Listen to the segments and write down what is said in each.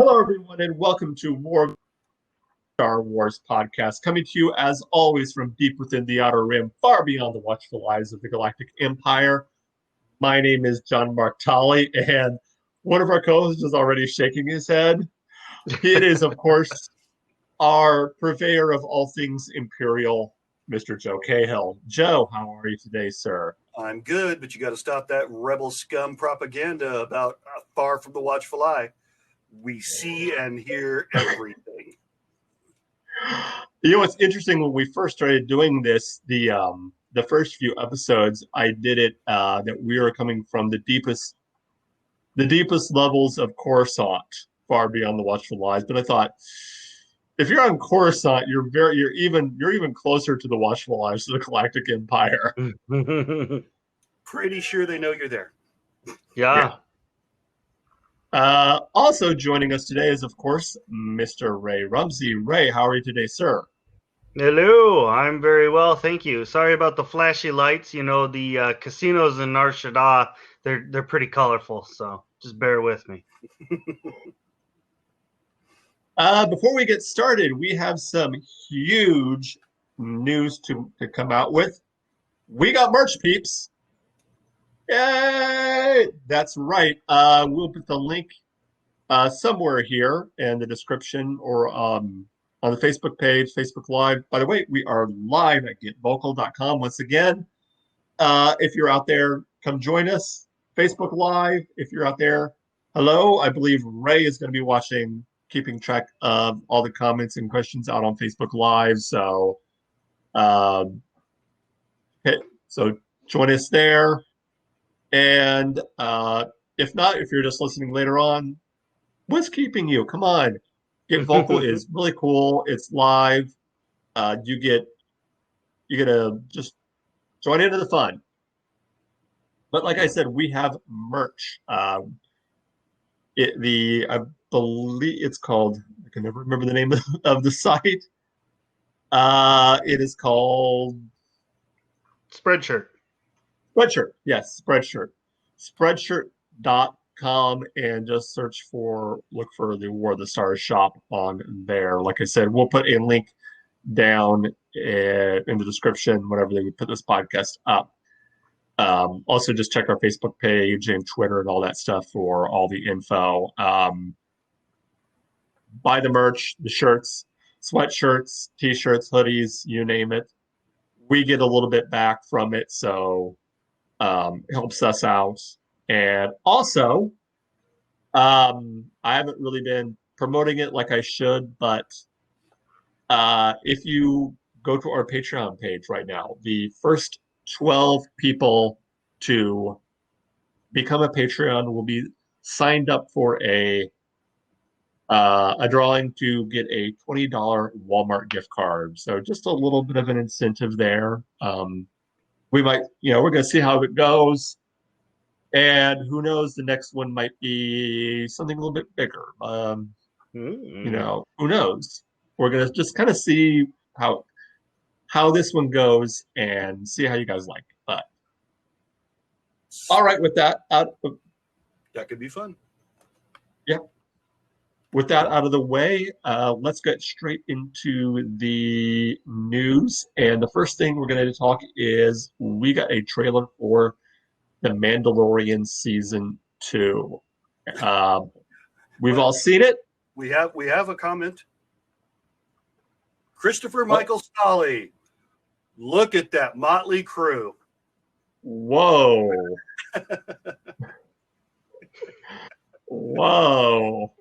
Hello, everyone, and welcome to more of Star Wars podcast, coming to you as always from deep within the Outer Rim, far beyond the watchful eyes of the Galactic Empire. My name is John Mark Tolley, and one of our co-hosts is already shaking his head. It is, of course, our purveyor of all things Imperial, Mr. Joe Cahill. Joe, how are you today, sir? I'm good, but you got to stop that rebel scum propaganda about far from the watchful eye. We see and hear everything. You know, it's interesting when we first started doing this, the first few episodes, I did it that we were coming from the deepest levels of Coruscant, far beyond the watchful eyes. But I thought, if you're on Coruscant, you're even closer to the watchful eyes of the Galactic Empire. Pretty sure they know you're there. Yeah. Also joining us today is, of course, Mr. Ray Rumsey. Ray, how are you today, sir? Hello, I'm very well, thank you. Sorry about the flashy lights. You know, the casinos in Nar Shaddaa, they're pretty colorful, so just bear with me. Before we get started, we have some huge news to come out with. We got merch, peeps. Yay! That's right. We'll put the link somewhere here in the description or on the Facebook page, Facebook Live. By the way, we are live at getvocal.com once again. If you're out there, come join us. Facebook Live, if you're out there, hello. I believe Ray is going to be keeping track of all the comments and questions out on Facebook Live. So, so join us there. And if not, if you're just listening later on, what's keeping you? Come on. Get Vocal is really cool. It's live. You get to just join into the fun. But like I said, we have merch. I believe it's called, I can never remember the name of the site. It is called Spreadshirt. Spreadshirt. Yes, Spreadshirt. Spreadshirt.com, and just look for the War of the Stars shop on there. Like I said, we'll put a link down in the description whenever we put this podcast up. Also, just check our Facebook page and Twitter and all that stuff for all the info. Buy the merch, the shirts, sweatshirts, t-shirts, hoodies, you name it. We get a little bit back from it, so helps us out. And also, I haven't really been promoting it like I should, but if you go to our Patreon page right now, the first 12 people to become a Patreon will be signed up for a drawing to get a $20 Walmart gift card. So just a little bit of an incentive there. We might, we're going to see how it goes. And who knows, the next one might be something a little bit bigger. Who knows? We're going to just kind of see how this one goes and see how you guys like it. But all right, with that that could be fun. Yeah. With that out of the way, let's get straight into the news. And the first thing we're going to talk is we got a trailer for The Mandalorian Season 2. We've all seen it. We have a comment. Christopher Michael Stolley. Look at that motley crew. Whoa. Whoa.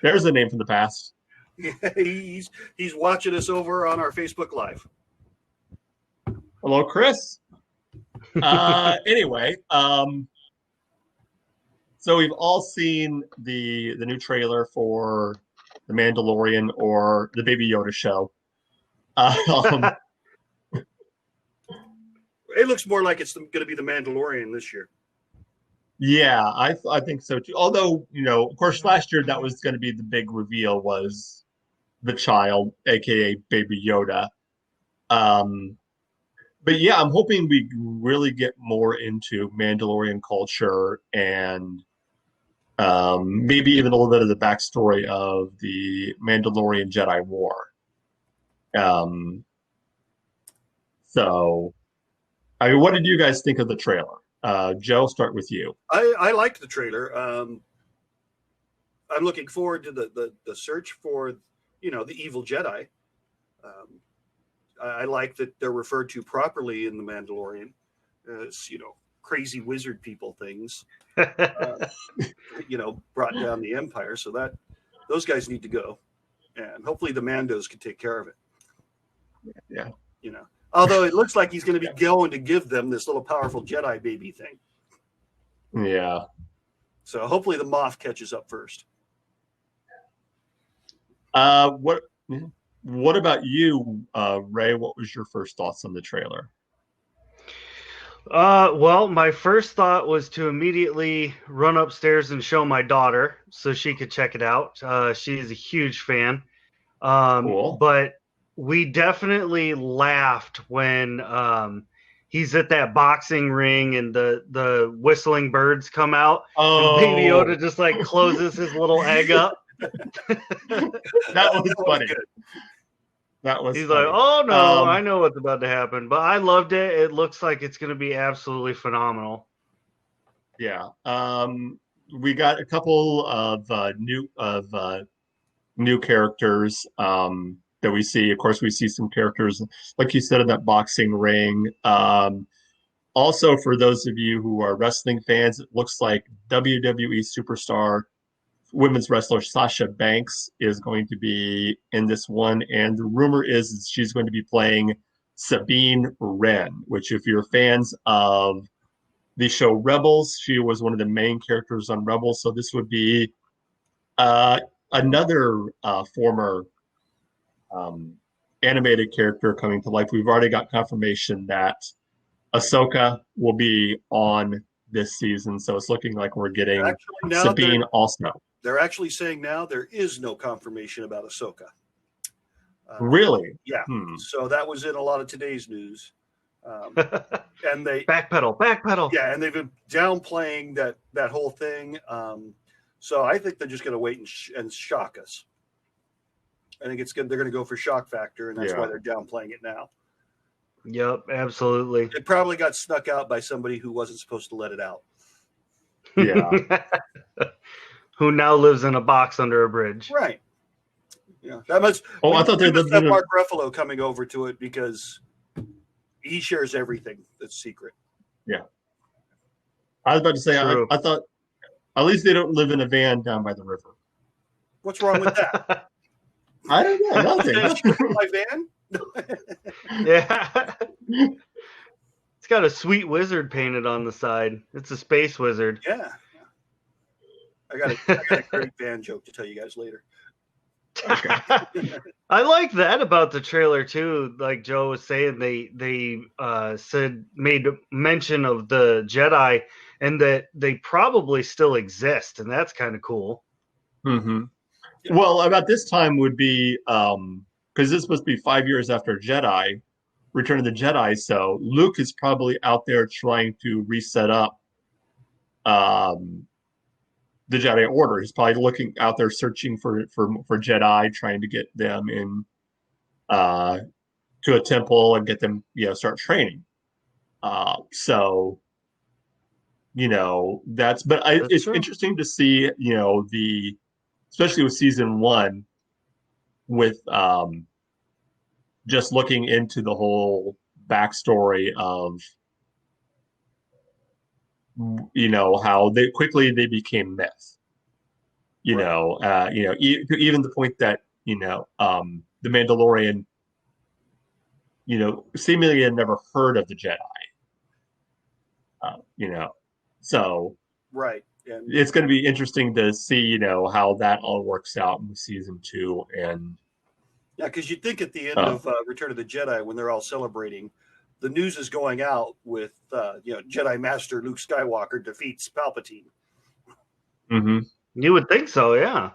There's a name from the past. Yeah, he's watching us over on our Facebook Live. Hello, Chris. Anyway, so we've all seen the new trailer for The Mandalorian, or the Baby Yoda show. It looks more like it's going to be The Mandalorian this year. Yeah, I think so too. Although, of course, last year that was going to be the big reveal, was the child, aka Baby Yoda. But yeah, I'm hoping we really get more into Mandalorian culture and Maybe even a little bit of the backstory of the Mandalorian Jedi War. Um, so, I mean, what did you guys think of the trailer? Joe, start with you. I liked the trailer. I'm looking forward to the search for, the evil Jedi. I like that they're referred to properly in The Mandalorian as, crazy wizard people things, brought down the Empire. So that those guys need to go. And hopefully the Mandos can take care of it. Yeah. Although it looks like he's going to be going to give them this little powerful Jedi baby thing. Yeah. So hopefully the Moff catches up first. What about you, Ray? What was your first thoughts on the trailer? Well, my first thought was to immediately run upstairs and show my daughter so she could check it out. She's a huge fan. Cool. But we definitely laughed when he's at that boxing ring and the whistling birds come out. Oh, and Baby Yoda just like closes his little egg up. That was funny. That was He's funny. like, oh no, I know what's about to happen. But I loved it. It looks like it's going to be absolutely phenomenal. Yeah. We got a couple of new characters that we see. Of course, we see some characters, like you said, in that boxing ring. Also, for those of you who are wrestling fans, it looks like WWE superstar women's wrestler Sasha Banks is going to be in this one, and the rumor is she's going to be playing Sabine Wren, which, if you're fans of the show Rebels, she was one of the main characters on Rebels. So this would be another former animated character coming to life. We've already got confirmation that Ahsoka will be on this season, so it's looking like we're getting Sabine also. They're actually saying now there is no confirmation about Ahsoka. Really? Yeah. So that was in a lot of today's news. And they backpedal. Yeah, and they've been downplaying that whole thing. So I think they're just going to wait and shock us. I think it's good. They're going to go for shock factor, and that's why they're downplaying it now. Yep, absolutely. It probably got snuck out by somebody who wasn't supposed to let it out. Yeah. Who now lives in a box under a bridge. Right. Yeah. That much. Oh, I thought they lived in Mark Ruffalo coming over to it because he shares everything that's secret. Yeah. I was about to say, I thought at least they don't live in a van down by the river. What's wrong with that? I don't know. Nothing. My van? Yeah. It's got a sweet wizard painted on the side. It's a space wizard. Yeah. I got a great van joke to tell you guys later. Okay. I like that about the trailer too. Like Joe was saying, they made mention of the Jedi and that they probably still exist, and that's kind of cool. Mm-hmm. Yeah. Well, about this time would be because this must be 5 years after Return of the Jedi. So Luke is probably out there trying to reset up the Jedi Order. He's probably looking out there searching for Jedi, trying to get them in to a temple and get them, start training. So, it's true. Interesting to see, especially with season 1, with just looking into the whole backstory of how they became myth. Even the point that the Mandalorian seemingly had never heard of the Jedi. So right. And it's going to be interesting to see how that all works out in season 2. And yeah, because you think at the end of Return of the Jedi, when they're all celebrating, the news is going out with Jedi Master Luke Skywalker defeats Palpatine. Mm-hmm. You would think so, yeah.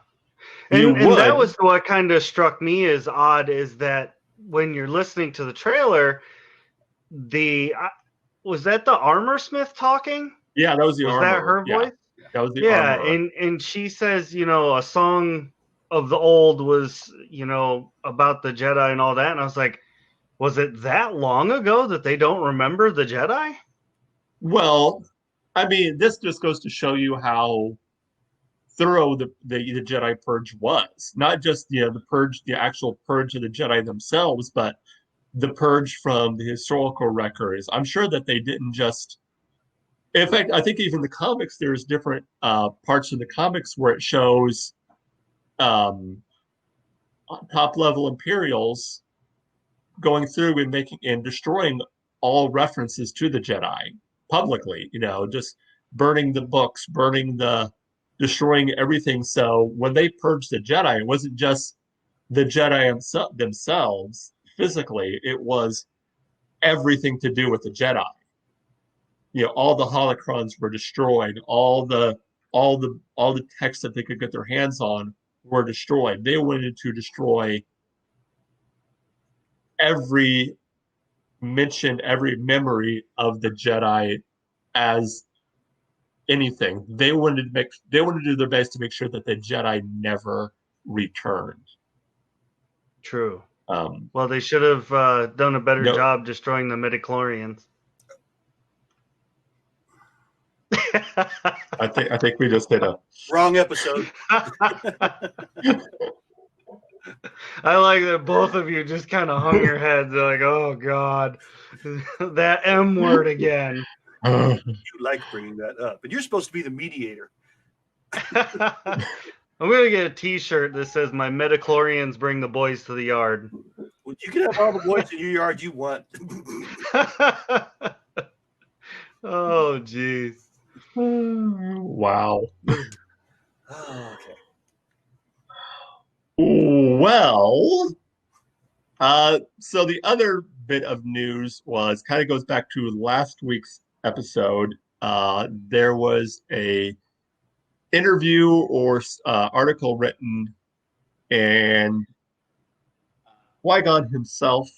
And that was what kind of struck me as odd, is that when you're listening to the trailer, was that the armor smith talking? Yeah, that was the armor. Was that her voice? Yeah. That was the Yeah, armor. and she says, a song of the old was, about the Jedi and all that. And I was like, was it that long ago that they don't remember the Jedi? Well, I mean, this just goes to show you how thorough the Jedi purge was. Not just the purge, the actual purge of the Jedi themselves, but the purge from the historical records. I'm sure that they didn't just. In fact, I think even the comics, there's different parts of the comics where it shows um, top level Imperials going through and making and destroying all references to the Jedi publicly. Just burning the books, destroying everything. So when they purged the Jedi, it wasn't just the Jedi themselves physically; it was everything to do with the Jedi. All the holocrons were destroyed. All the texts that they could get their hands on were destroyed. They wanted to destroy every mention, every memory of the Jedi as anything. They wanted to do their best to make sure that the Jedi never returned. True. Um, Well, they should have done a better no, job destroying the midichlorians. I think we just did a Wrong episode. I like that both of you just kind of hung your heads. They're like, oh, God, that M word again. You like bringing that up. And you're supposed to be the mediator. I'm going to get a T-shirt that says, my midichlorians bring the boys to the yard. Well, you can have all the boys in your yard you want. Oh, jeez. Wow. Oh, okay. Well, so the other bit of news was kind of goes back to last week's episode. There was a interview or article written, and Qui-Gon himself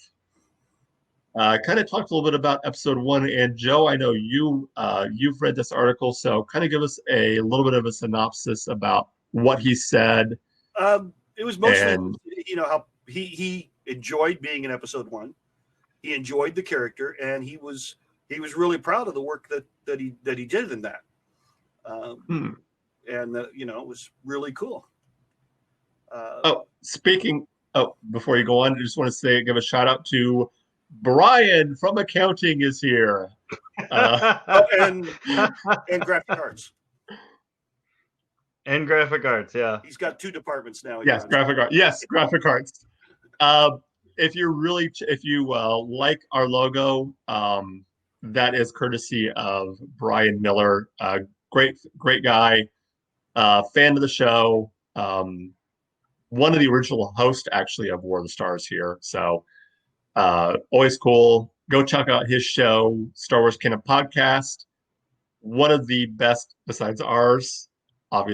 kind of talked a little bit about episode 1. And Joe, I know you've read this article, so kind of give us a little bit of a synopsis about what he said. It was mostly, And how he enjoyed being in episode 1. He enjoyed the character, and he was really proud of the work that he did in that. And it was really cool. Before you go on, I just want to give a shout out to Brian from accounting is here. And graphic arts. And graphic arts, yeah. He's got 2 departments now. Yes, graphic art. Yes, graphic arts. If you like our logo, that is courtesy of Brian Miller. Great guy, fan of the show. One of the original hosts, actually, of War of the Stars here. So always cool. Go check out his show, Star Wars Canon Podcast. One of the best besides ours. Yeah,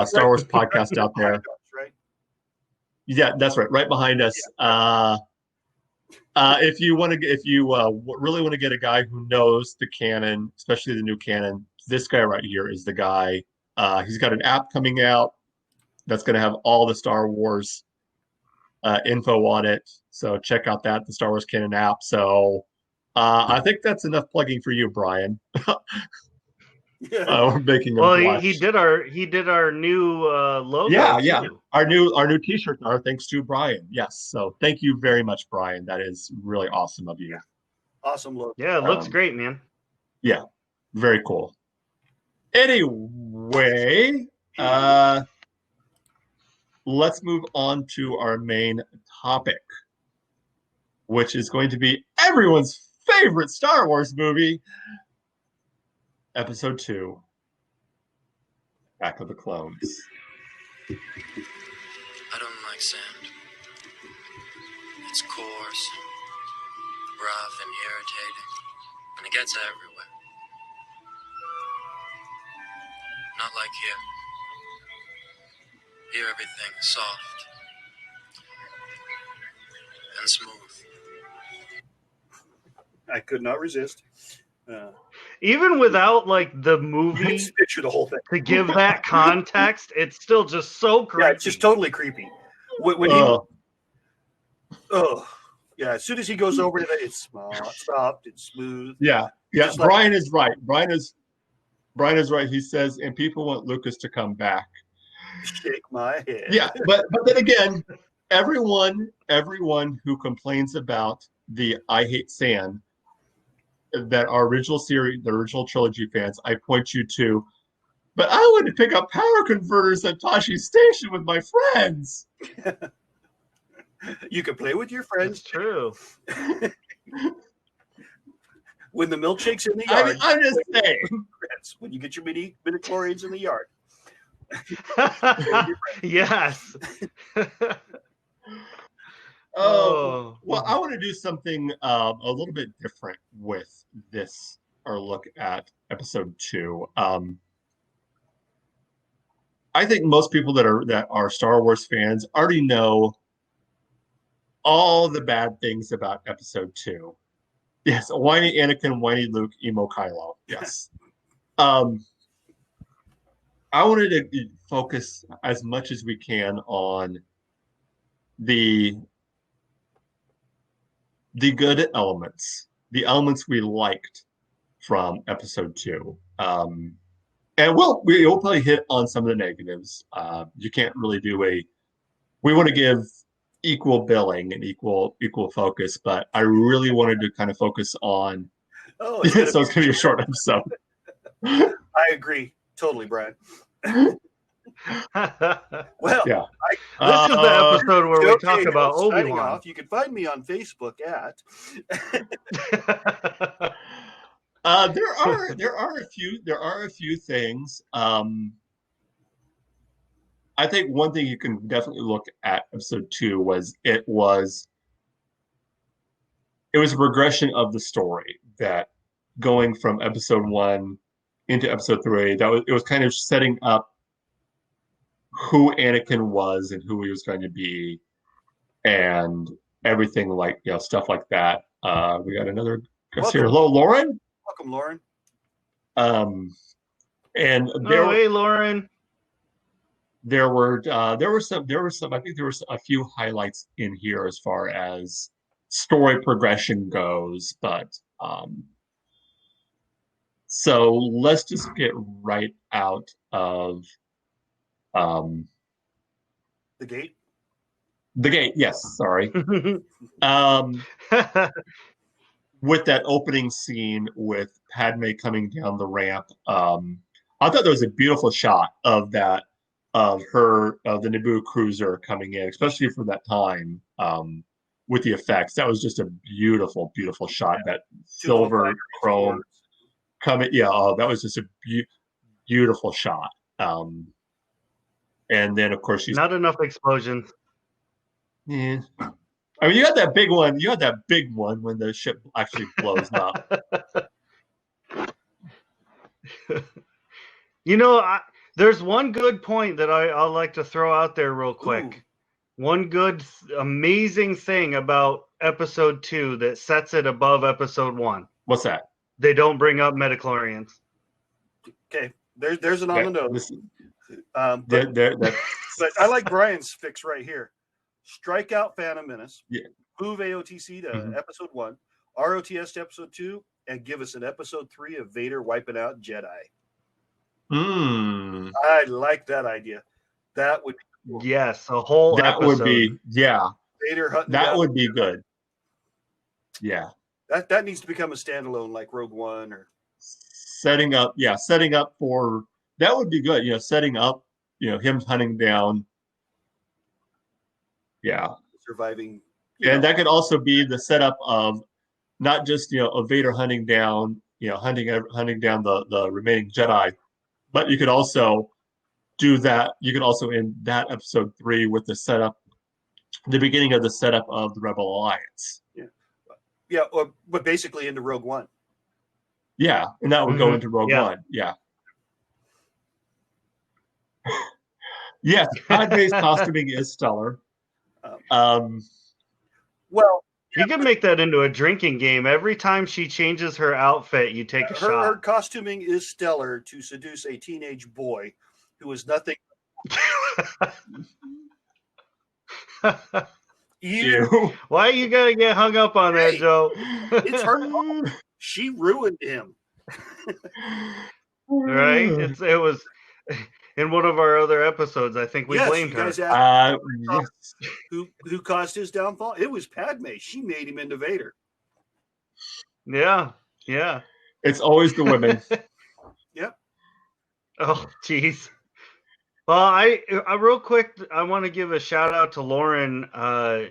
Star Wars podcast out there. Right? Yeah, that's right. Right behind us. Yeah. If you really want to get a guy who knows the canon, especially the new canon, this guy right here is the guy. He's got an app coming out that's going to have all the Star Wars info on it. So check out the Star Wars Canon app. So I think that's enough plugging for you, Brian. We're making him blush. he did our new logo. Yeah. Our new T-shirts are thanks to Brian. Yes. So thank you very much, Brian. That is really awesome of you. Awesome look. Yeah, it looks great, man. Yeah, very cool. Anyway, let's move on to our main topic, which is going to be everyone's favorite Star Wars movie, Episode 2, Attack of the Clones. I don't like sand. It's coarse, rough, and irritating, and it gets everywhere. Not like here. Here everything's soft and smooth. I could not resist. even without like the movie Just picture the whole thing. to give that context, it's still just so creepy. Yeah, it's just totally creepy. When he, yeah, as soon as he goes over to that, it's soft, it's smooth. Yeah. Just Brian is right. Brian is right. He says, and people want Lucas to come back. Shake my head. Yeah, but then again, everyone who complains about the I Hate Sand, that our original series, the original trilogy fans, I point you to. But I want to pick up power converters at Tashi Station with my friends. You can play with your friends. That's true. When the milkshake's in the yard, I'm just saying. When you get your midi-chlorians in the yard. Yes. Well, I want to do something a little bit different with this, or look at episode 2. I think most people that are Star Wars fans already know all the bad things about episode 2. Yes, whiny Anakin, whiny Luke, emo Kylo. Yes. I wanted to focus as much as we can on the good elements, the elements we liked from episode 2. And we'll probably hit on some of the negatives. You can't really do we want to give equal billing and equal focus, but I really wanted to kind of focus on, so it's going to be a short episode. I agree. Totally, Brian. Well, yeah. This is the episode where we talk about Obi-Wan. You can find me on Facebook at. There are a few things. I think one thing you can definitely look at episode 2 was it was a progression of the story, that going from episode 1 into episode 3, it was kind of setting up who Anakin was and who he was going to be, and everything, like, stuff like that. We got another guest here. Hello, Lauren. Welcome, Lauren. And hey, Lauren. There were some. I think there were a few highlights in here as far as story progression goes, but so let's just get right out of the gate. The gate, yes. Sorry. With that opening scene with Padme coming down the ramp, I thought there was a beautiful shot of that, of the Naboo cruiser coming in, especially for that time, with the effects. That was just a beautiful, beautiful shot. That silver chrome coming, that was just a beautiful shot. And then, of course, she's not enough explosions. Yeah. I mean, you had that big one. You had that big one when the ship actually blows up. There's one good point that I'll like to throw out there real quick. Ooh. One good, amazing thing about episode 2 that sets it above episode 1. What's that? They don't bring up midichlorians. Okay, there's an on the nose. But I like Brian's fix right here. Strike out Phantom Menace. Yeah. Move AOTC to episode 1, ROTS to episode 2, and give us an episode 3 of Vader wiping out Jedi. I like that idea. That would be cool. Yes, a whole that episode. Would be, yeah. Vader hunting. That would be good. Yeah. That needs to become a standalone, like Rogue One, or setting up for that would be good. Setting up, him hunting down. Yeah. Surviving. And that could also be the setup of not just, a Vader hunting down, hunting down the remaining Jedi, but you could also do that. You could also end that episode 3 with the beginning of the setup of the Rebel Alliance. Yeah, but basically into Rogue One. Yeah, and that would go into Rogue One. Yeah. Yes, Padme's costuming is stellar. Well, You can make that into a drinking game. Every time she changes her outfit, you take a Her shot. costuming is stellar to seduce a teenage boy who is nothing. Ew. Why you gotta get hung up on that, Hey, Joe? It's her fault. She ruined him. Right? It was in one of our other episodes. I think we Yes, blamed you her. guys asked Yes. who caused his downfall. It was Padme. She made him into Vader. Yeah. It's always the women. Yep. Oh, jeez. Well, I real quick, I want to give a shout out to Lauren.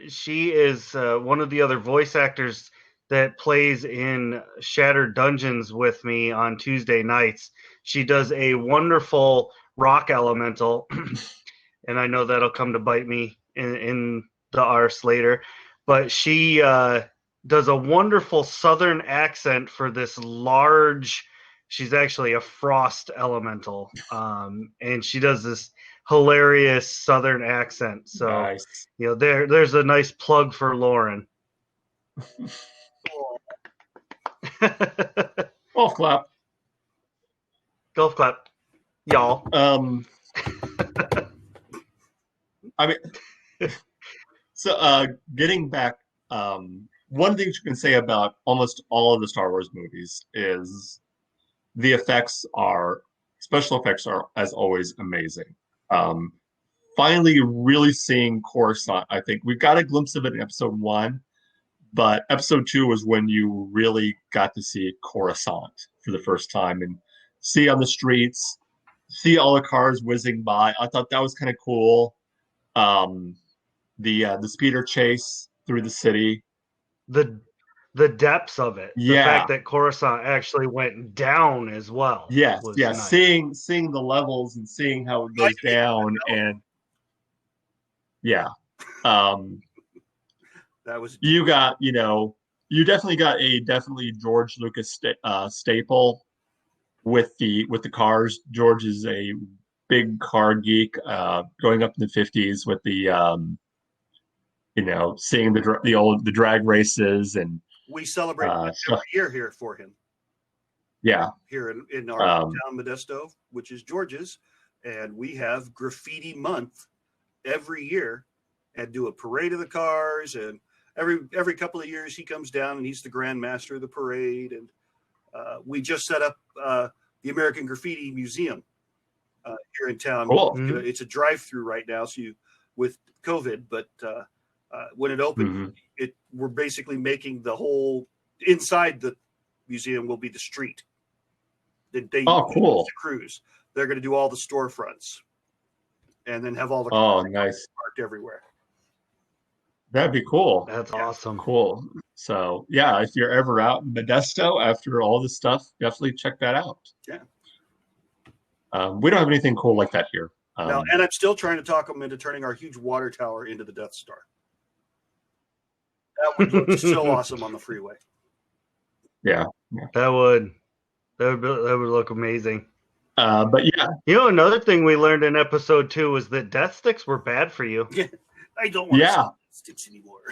She is one of the other voice actors that plays in Shattered Dungeons with me on Tuesday nights. She does a wonderful rock elemental, and I know that'll come to bite me in the arse later. But she does a wonderful Southern accent for this large. She's actually a frost elemental, and she does this hilarious Southern accent. So, Nice. there's a nice plug for Lauren. Golf clap. Golf clap, y'all. I mean, so getting back, one thing you can say about almost all of the Star Wars movies is the special effects are, as always, amazing. Finally, really seeing Coruscant, I think we got a glimpse of it in episode 1, but episode 2 was when you really got to see Coruscant for the first time and see on the streets, see all the cars whizzing by. I thought that was kind of cool. The speeder chase through the city. The depths of it. Yeah. The fact that Coruscant actually went down as well. Yes, was yeah. nice. Seeing the levels and seeing how it goes down, and yeah. That was You got, you definitely got a George Lucas staple with the cars. George is a big car geek, growing up in the 50s with the seeing the drag races, and we celebrate every year here for him. Yeah. Here in our town, Modesto, which is George's, and we have graffiti month every year and do a parade of the cars, and every couple of years he comes down and he's the grand master of the parade, and we just set up the American Graffiti Museum here in town. Cool. Mm-hmm. It's a drive-through right now, so with COVID, but when it opened, we're basically making the whole inside the museum will be the street. Cool. The cruise. They're going to do all the storefronts, and then have all the nice parked everywhere. That'd be cool. That's awesome. Cool. So yeah, if you're ever out in Modesto after all this stuff, definitely check that out. Yeah. We don't have anything cool like that here. No, and I'm still trying to talk them into turning our huge water tower into the Death Star. That would look so awesome on the freeway. Yeah. That would look amazing. But yeah. Another thing we learned in episode 2 was that death sticks were bad for you. Yeah. I don't want to sticks anymore.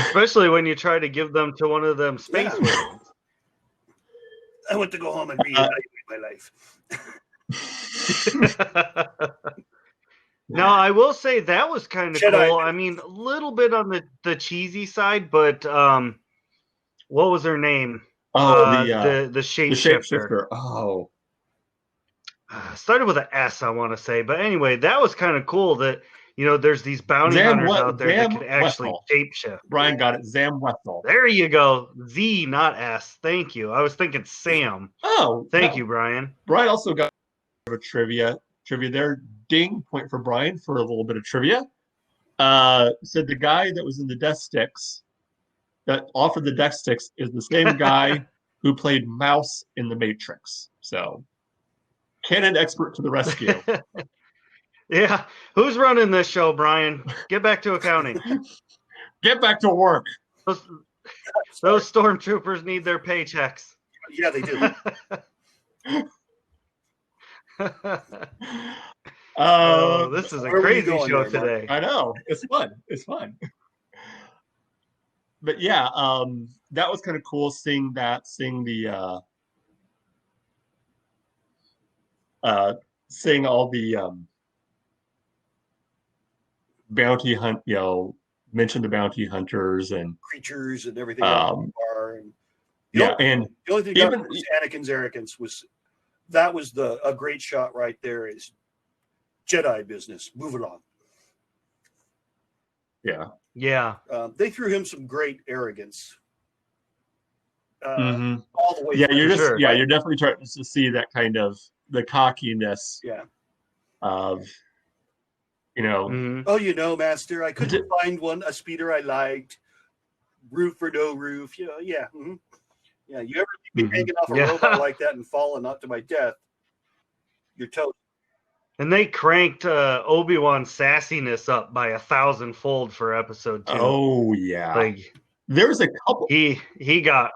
Especially when you try to give them to one of them space wizards. I want to go home and reevaluate my life. Now, I will say that was kind of cool. I mean, a little bit on the cheesy side, but what was her name? The shapeshifter. Oh. Started with an S, I want to say. But anyway, that was kind of cool that, there's these bounty hunters out there that could actually shapeshift. Brian got it. Zam Wethel. There you go. Z, not S. Thank you. I was thinking Sam. Oh. Thank you, Brian. Brian also got a trivia there. Ding, point for Brian for a little bit of trivia. Said the guy that was in the death sticks, that offered the death sticks, is the same guy who played Mouse in The Matrix. So, canon expert to the rescue. Yeah. Who's running this show, Brian? Get back to accounting. Get back to work. Those stormtroopers need their paychecks. Yeah, they do. Oh, this is a where were you crazy going show there, Mark? today. I know. It's fun. It's fun. But yeah, that was kind of cool seeing seeing all the bounty hunt, mention the bounty hunters and Creatures and everything else. um, And yeah, and the only thing even that was Anakin's arrogance was a great shot right there. Is Jedi business. Move along. yeah. Yeah. They threw him some great arrogance. Mhm. All the way. Yeah, through. you're just sure. yeah, you're definitely trying to see that kind of the cockiness Yeah. of Mhm. Oh, master, I couldn't find a speeder I liked. Roof or no roof. Yeah. Mm-hmm. Yeah. You ever see me hanging off a robot like that and falling up to my death? You're toast. And they cranked Obi-Wan's sassiness up by 1,000-fold for episode 2. Oh yeah. Like there was a couple he got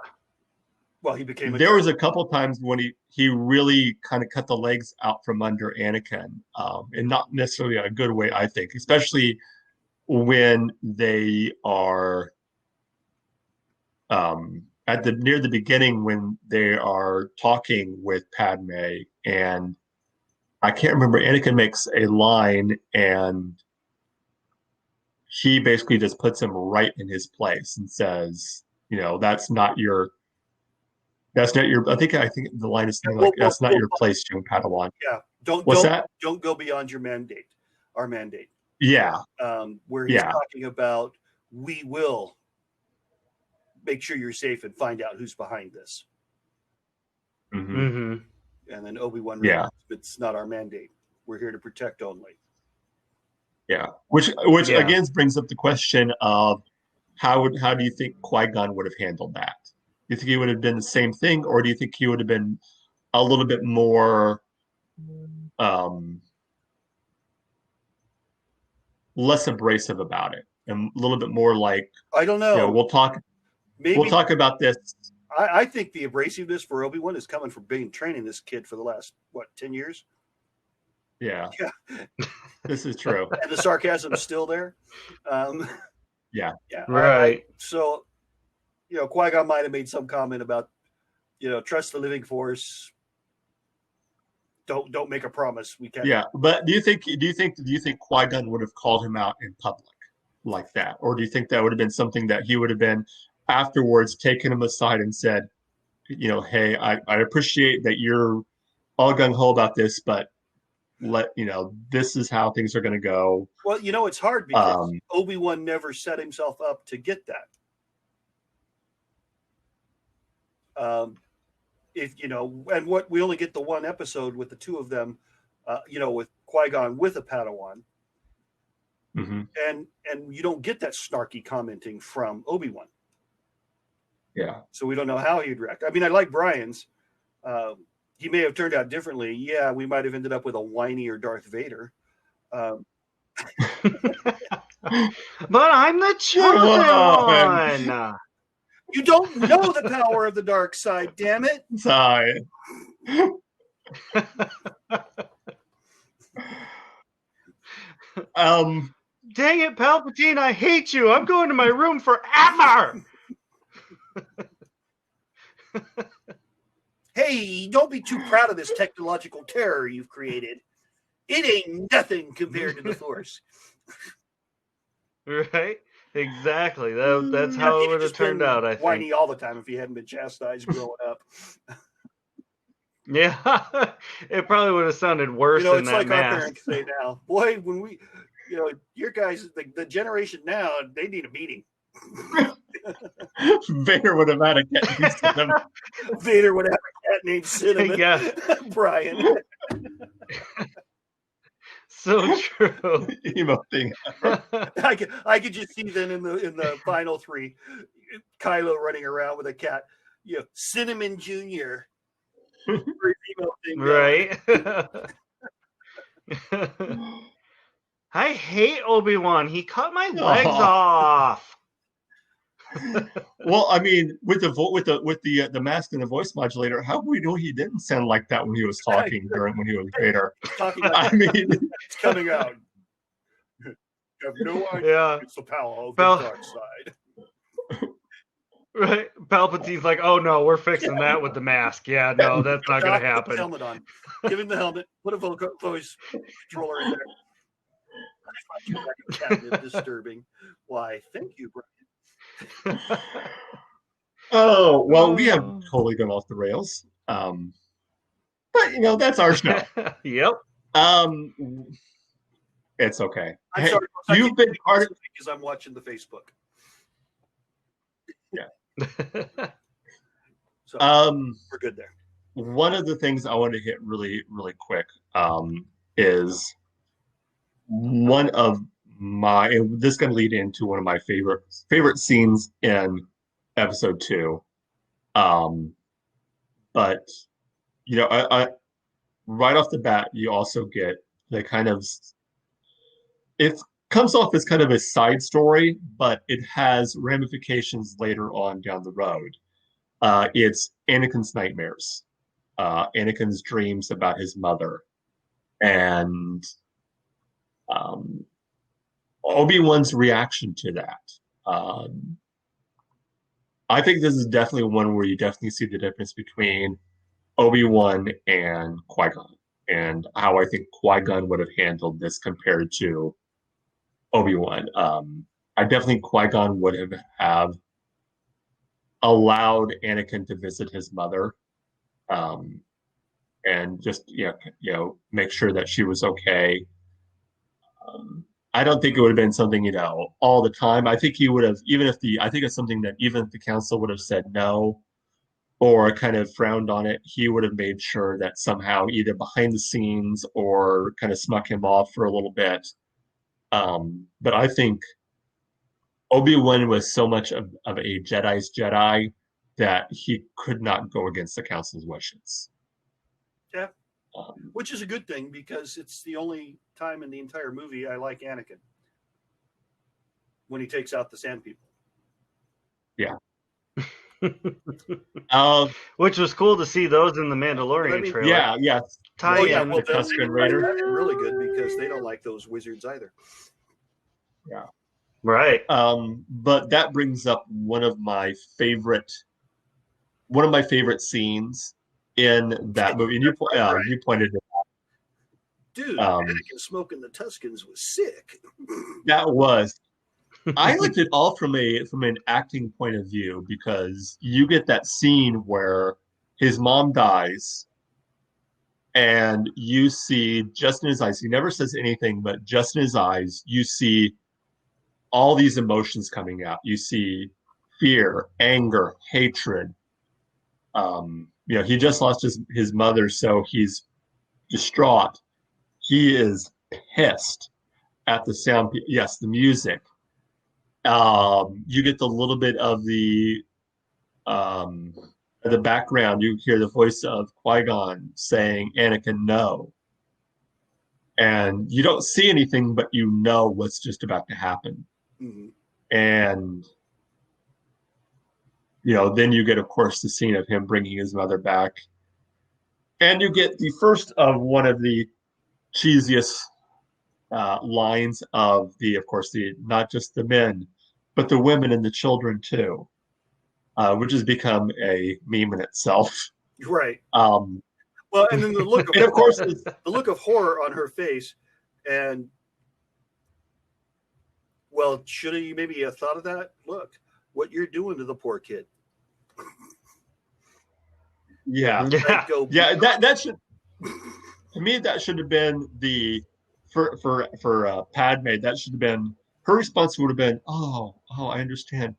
Well, he became there was a couple times when he really kind of cut the legs out from under Anakin, and not necessarily in a good way, I think, especially when they are at near the beginning when they are talking with Padme, and I can't remember. Anakin makes a line, and he basically just puts him right in his place and says, that's not your. That's not your. I think the line is something like, "That's not your place, young Padawan." Yeah, don't go beyond your mandate. Our mandate. Yeah. Where he's talking about, we will make sure you're safe and find out who's behind this. Mm-hmm. Mm-hmm. And then Obi-Wan, it's not our mandate. We're here to protect only. Yeah, which again brings up the question of how do you think Qui-Gon would have handled that? Do you think he would have done the same thing, or do you think he would have been a little bit more less abrasive about it, and a little bit more like, I don't know. We'll talk about this. I think the abrasiveness for Obi-Wan is coming from being training this kid for the last 10 years. Yeah. This is true. And the sarcasm's still there. Yeah. Right. So, Qui-Gon might have made some comment about, trust the living force. Don't make a promise. We can't. Yeah, but do you think Qui-Gon would have called him out in public like that, or do you think that would have been something that he would have been afterwards taken him aside and said, hey, I appreciate that you're all gung ho about this, but this is how things are going to go. Well, it's hard because Obi-Wan never set himself up to get that. And what we only get the one episode with the two of them, with Qui-Gon with a Padawan, and you don't get that snarky commenting from Obi-Wan. Yeah. So we don't know how he'd react. I mean, I like Brian's. He may have turned out differently. Yeah, we might have ended up with a whinier Darth Vader. But I'm the chosen one. You don't know the power of the dark side, damn it. Sorry. Dang it, Palpatine, I hate you. I'm going to my room forever. Hey, don't be too proud of this technological terror you've created. It ain't nothing compared to the Force. Right? Exactly. That's how it would have turned out, I think. Whiny all the time if he hadn't been chastised growing up. Yeah. It probably would have sounded worse than that it's like our parents say now. Boy, when we, your guys, the generation now, they need a meeting. Vader would have had a cat named Cinnamon. Vader would have a cat named Cinnamon. Yeah. Brian. So true. Emo thing. I could just see then in the final 3, Kylo running around with a cat. Cinnamon Jr. Right. I hate Obi-Wan. He cut my legs off. Well, I mean, with the mask and the voice modulator, how do we know he didn't sound like that when he was talking when he was Vader? Talking about I mean, it's coming out. You have no idea. Yeah. It's the power of the dark side. right? Palpatine's like, oh no, we're fixing that with the mask. Yeah, no, that's not going to Put the happen. helmet on. Give him the helmet. Put a voice controller in there. I find your cabinet disturbing. Why, thank you, Brian. Oh, well, we have totally gone off the rails. But you know, that's our show. Yep. It's okay. I'm Hey, sorry. you've been part of because I'm watching the Facebook. So we're good there. One of the things I want to hit really, really quick is one of my, and this is going to lead into one of my favorite scenes in episode 2. But you know, I right off the bat, you also get the kind of, it comes off as kind of a side story, but it has ramifications later on down the road. It's Anakin's nightmares, Anakin's dreams about his mother, and Obi-Wan's reaction to that. I think this is definitely one where you definitely see the difference between Obi-Wan and Qui-Gon, and how I think Qui-Gon would have handled this compared to Obi-Wan. I definitely think Qui-Gon would have allowed Anakin to visit his mother, and just make sure that she was okay. I don't think it would have been something all the time. I think he would have, I think it's something that even if the council would have said no or kind of frowned on it, he would have made sure that somehow either behind the scenes or kind of snuck him off for a little bit. But I think Obi-Wan was so much of a Jedi's Jedi that he could not go against the council's wishes. Yeah. Which is a good thing, because it's the only time in the entire movie I like Anakin. When he takes out the Sand People. Yeah. Which was cool to see those in the Mandalorian trailer. Yeah. The Tusken Raider. Really good, because they don't like those wizards either. Yeah. Right. But that brings up one of my favorite scenes in that movie. And you pointed it out. Dude, Anakin smoking the Tuscans was sick. That was. I looked at it all from an acting point of view, because you get that scene where his mom dies, and you see just in his eyes, he never says anything, but just in his eyes, you see all these emotions coming out. You see fear, anger, hatred. He just lost his mother, so he's distraught. He is pissed at the sound. Yes, the music. You get the little bit of the background. You hear the voice of Qui-Gon saying, "Anakin, no." And you don't see anything, but you know what's just about to happen. Mm-hmm. And then you get, of course, the scene of him bringing his mother back, and you get the first of one of the cheesiest lines of course, not just the men, but the women and the children too, which has become a meme in itself. Right. Well, and then the look of and of course the look of horror on her face, and well, should he maybe have thought of that? Look what you're doing to the poor kid. Yeah. That should, to me, that should have been for Padme. That should have been her response. Would have been, oh, I understand.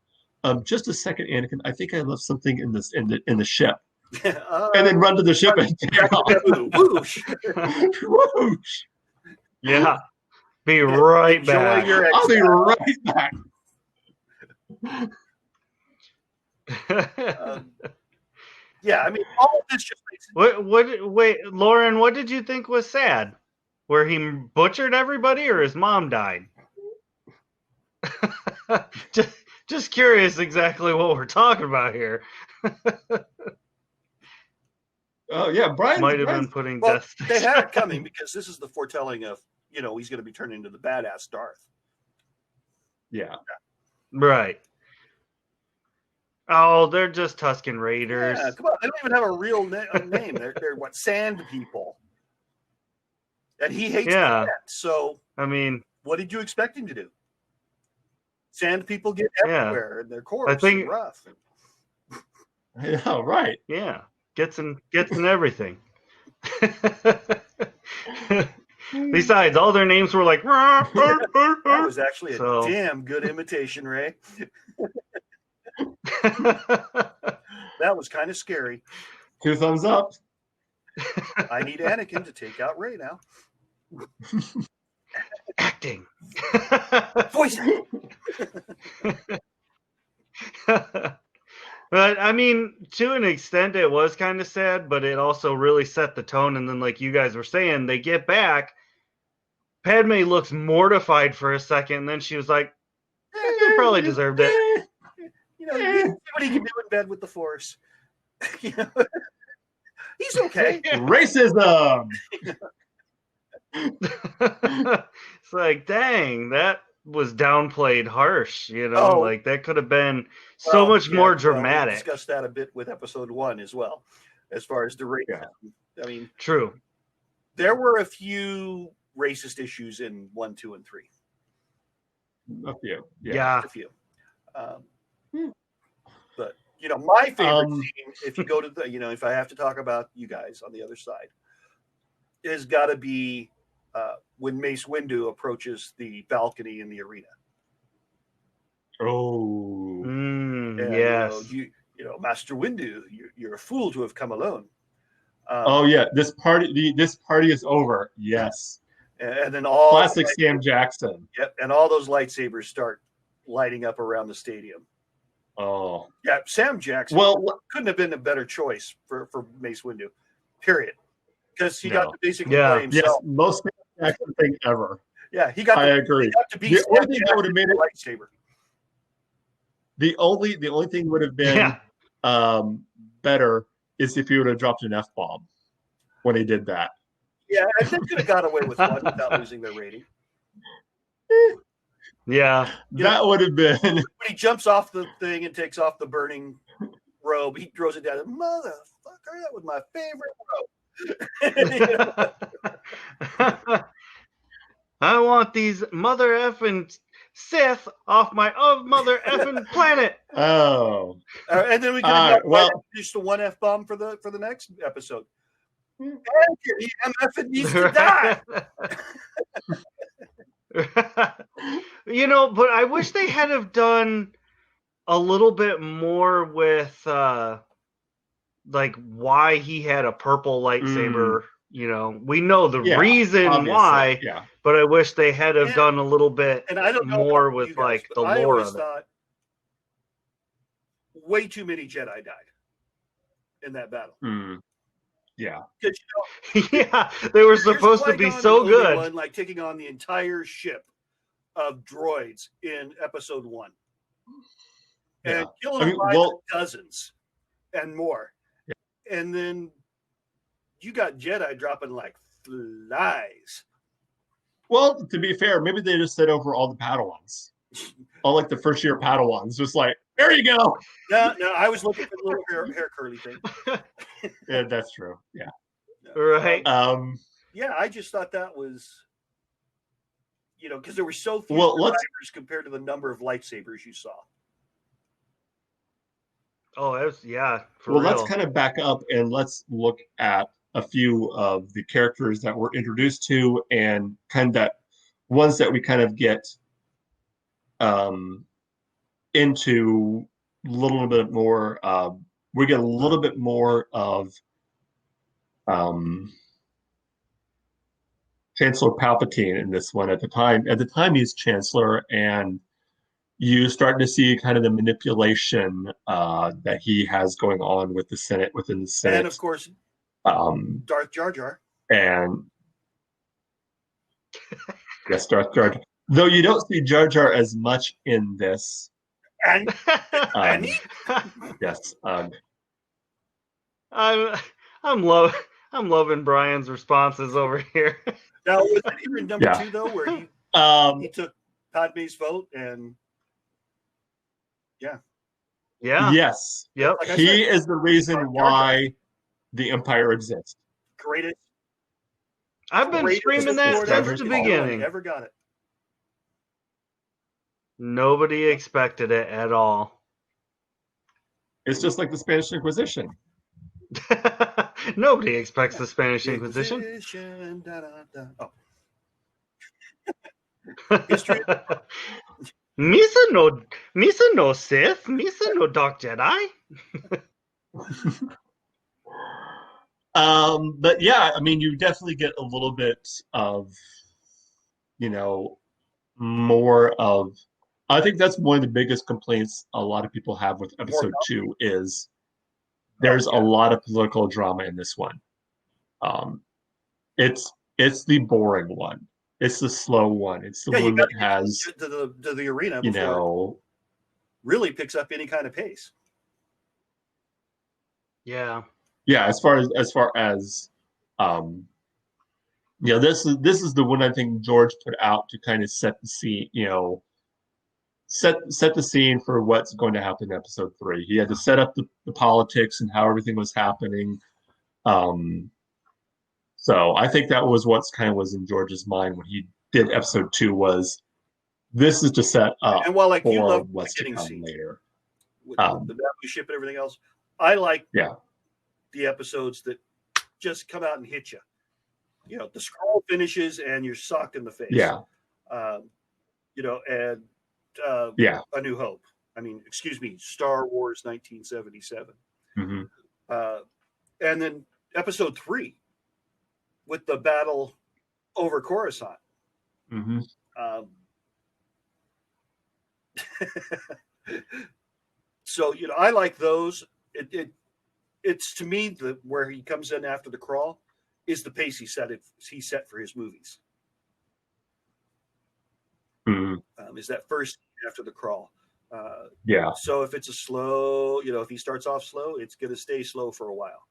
Just a second, Anakin. I think I left something in the ship. And then run to the ship and take off. Whoosh. Whoosh. Yeah. Be right back. I'll be right back. Yeah, I mean, all of this just makes it. Wait, Lauren, what did you think was sad? Where he butchered everybody, or his mom died? Just curious exactly what we're talking about here. Oh yeah, Might have been putting Well, Death they Sticks. had it coming because this is the foretelling of, he's going to be turned into the badass Darth. Yeah. Right. Oh, they're just Tusken Raiders. Yeah, come on. They don't even have a real name. They're what, sand people. And he hates Yeah. that. So, I mean, what did you expect him to do? Sand people get everywhere, and they're coarse and rough. I know, right? Yeah, gets in everything. Besides, all their names were like. That was actually a damn good imitation, Ray. That was kind of scary. 2 thumbs up. I need Anakin to take out Ray now. Acting. Voice. But I mean, to an extent, it was kind of sad, but it also really set the tone. And then, like you guys were saying, they get back. Padme looks mortified for a second, and then she was like, "You probably deserved it." See what he can do in bed with the Force. He's okay. Racism. It's like, dang, that was downplayed harsh. Like that could have been so much more dramatic. We discussed that a bit with episode 1 as well, as far as the race. Yeah. I mean, true. There were a few racist issues in 1, 2, and 3. A few. Yeah. A few. But my favorite scene, if you go to the, if I have to talk about you guys on the other side, has got to be when Mace Windu approaches the balcony in the arena. Oh. And, yes. Master Windu, you're a fool to have come alone. Oh yeah, this party is over. Yes. And then all classic Sam Jackson. Yep, and all those lightsabers start lighting up around the stadium. Oh. Yeah, Sam Jackson couldn't have been a better choice for Mace Windu. Period. Because he got to basically play himself. Yes, most Sam Jackson thing ever. Yeah, I agree. He got to be the only thing that would have made it lightsaber. The only thing would have been better is if he would have dropped an F-bomb when he did that. Yeah, I think could have got away with one without losing their rating. Yeah. That would have been. When he jumps off the thing and takes off the burning robe, he throws it down. Motherfucker, that was my favorite robe. I want these mother effing Sith off my mother effing planet. Oh. And then we can finish the one F-bomb for the next episode. He MF needs to die. But I wish they had have done a little bit more with like why he had a purple lightsaber. We know the reason why, but I wish they had have done a little bit more with like the lore of it. Way too many Jedi died in that battle. Yeah. Yeah, they were supposed to be so good. Obi-Wan, like taking on the entire ship of droids in episode 1. And killing them by dozens and more. Yeah. And then you got Jedi dropping like flies. Well, to be fair, maybe they just said over all the Padawans. All like the first year Padawans. Just like, there you go. No, I was looking for the little hair curly thing. Yeah, that's true. Yeah. Right. Yeah, I just thought that was, because there were so few lightsabers compared to the number of lightsabers you saw. Oh, let's kind of back up and let's look at a few of the characters that we're introduced to and kind of that ones that we kind of get into a little bit more. We get a little bit more of Chancellor Palpatine in this one. At the time he's Chancellor, and you start to see kind of the manipulation that he has going on with the Senate, within the Senate. And of course, Darth Jar Jar. And yes, Darth Jar Jar. Though you don't see Jar Jar as much in this And Yes. I'm loving Brian's responses over here. now was it here in number Yeah. 2 though, where he took Padme's vote and Yeah. Yes. Yep. like I He said, is the reason why the Empire exists. greatest I've been screaming that support since ever, the if nobody beginning. ever got it. Nobody expected it at all. It's just like the Spanish Inquisition. Nobody expects the Spanish Inquisition. Da, da, da. Oh. History. Misa no Sith, Misa no Dark Jedi. But yeah, I mean, you definitely get a little bit of, more of. I think that's one of the biggest complaints a lot of people have with episode 2 is there's a lot of political drama in this one. It's the boring one. It's the slow one. It's the one that has to the arena before it really picks up any kind of pace. Yeah. Yeah, as far as this is the one I think George put out to kind of set the scene, set the scene for what's going to happen in episode 3. He had to set up the politics and how everything was happening. So I think that was what's kind of was in George's mind when he did episode 2 was this is to set up and while you love what's to come scene later. with the Naboo ship and everything else, I like the episodes that just come out and hit you. The scroll finishes and you're socked in the face. Yeah. And A New Hope. I mean, excuse me, Star Wars 1977. Mm-hmm. And then episode 3 with the battle over Coruscant. Mm-hmm. So, I like those. It's to me where he comes in after the crawl is the pace he set for his movies. Mm-hmm. Is that first after the crawl. So if it's a slow, if he starts off slow, it's going to stay slow for a while.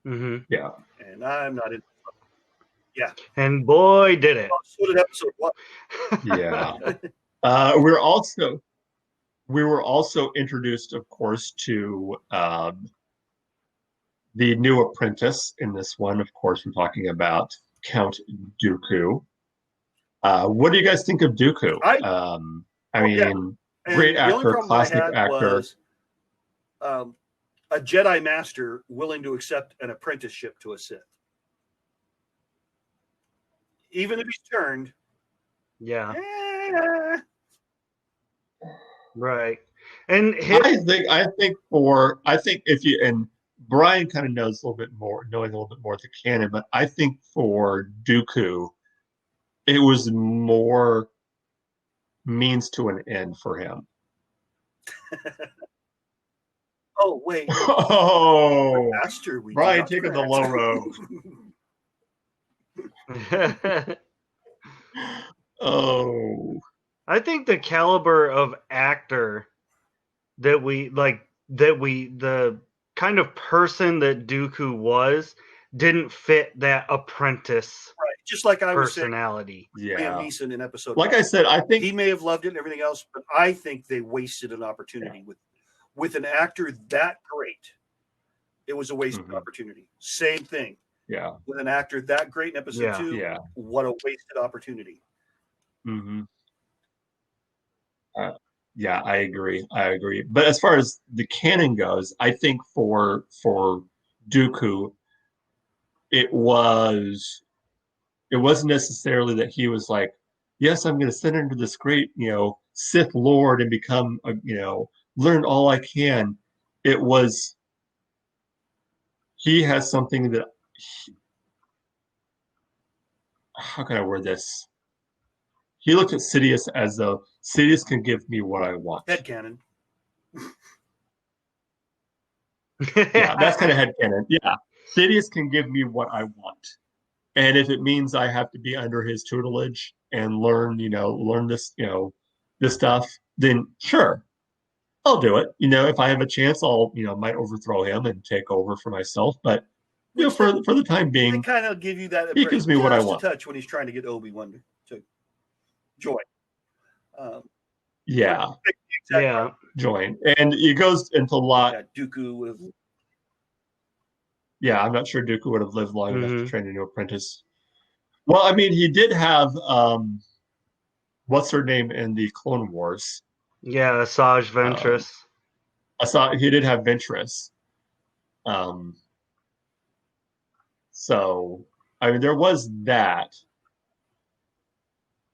Mm-hmm. Yeah. And I'm not in. Yeah. And boy, did it. So did episode 1. Yeah. We were also introduced, of course, to the new apprentice in this one. Of course, we're talking about Count Dooku. What do you guys think of Dooku? Great actor, classic actor. Was, a Jedi Master willing to accept an apprenticeship to a Sith. Even if he's turned. Yeah. Right. And I think if you, and Brian kind of knows knowing a little bit more of the canon, but I think for Dooku, it was more means to an end for him. Oh, wait. Oh, Master, Brian taking the low road. Oh. I think the caliber of actor the kind of person that Dooku was didn't fit that apprentice right. Just like I was saying, personality. Liam Neeson in episode like 1. I said, I think he may have loved it and everything else, but I think they wasted an opportunity with an actor that great. It was a wasted opportunity. Same thing. Yeah. With an actor that great in episode 2, what a wasted opportunity. Mm-hmm. Yeah, I agree. But as far as the canon goes, I think for Dooku, it wasn't necessarily that he was like, yes, I'm going to send into this great, Sith Lord and become, learn all I can. It was, he has something that, how can I word this? He looked at Sidious as though Sidious can give me what I want. Headcanon. Yeah, that's kind of headcanon. Yeah. Sidious can give me what I want. And if it means I have to be under his tutelage and learn this, this stuff, then sure, I'll do it. If I have a chance, I'll might overthrow him and take over for myself. But for the time They being, kind of give you that he gives me what I just want. a touch when he's trying to get Obi-Wan to join. Yeah, Yeah. join, and it goes into a lot. Dooku would have. Yeah, I'm not sure Dooku would have lived long enough to Mhm. train a new apprentice. Well, I mean, he did have what's her name in the Clone Wars? Yeah, Asajj Ventress. He did have Ventress. So I mean, there was that,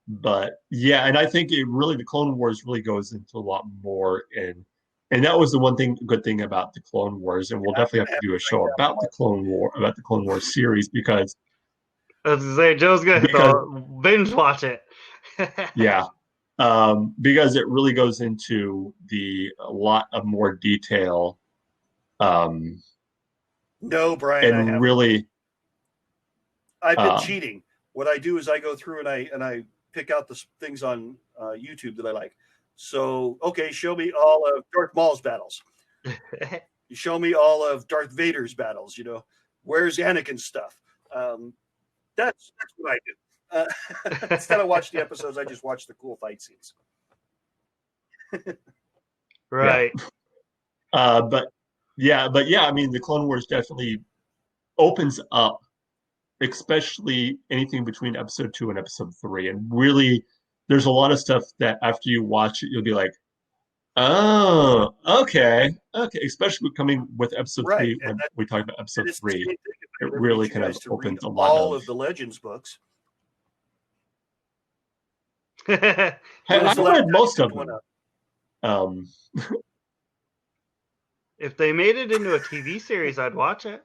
but yeah, and I think the Clone Wars really goes into a lot more, and that was the good thing about the Clone Wars, and we'll definitely have to do a show about the Clone Wars series because I was gonna say Joe's gonna have to binge watch it. yeah, because it really goes into a lot of more detail. No, Brian, and really, I've been cheating. What I do is I go through and I pick out the things on YouTube that I like. So, okay, show me all of Darth Maul's battles. You show me all of Darth Vader's battles. Where's Anakin's stuff? That's what I do. Instead of watch the episodes, I just watch the cool fight scenes. Right. But yeah, I mean, the Clone Wars definitely opens up, especially anything between episode 2 and episode 3, and really, there's a lot of stuff that after you watch it, you'll be like, oh, okay, especially coming with episode 3 when we talk about episode 3, it really kind of opens a lot all of the Legends books. I've read most of them. If they made it into a TV series, I'd watch it.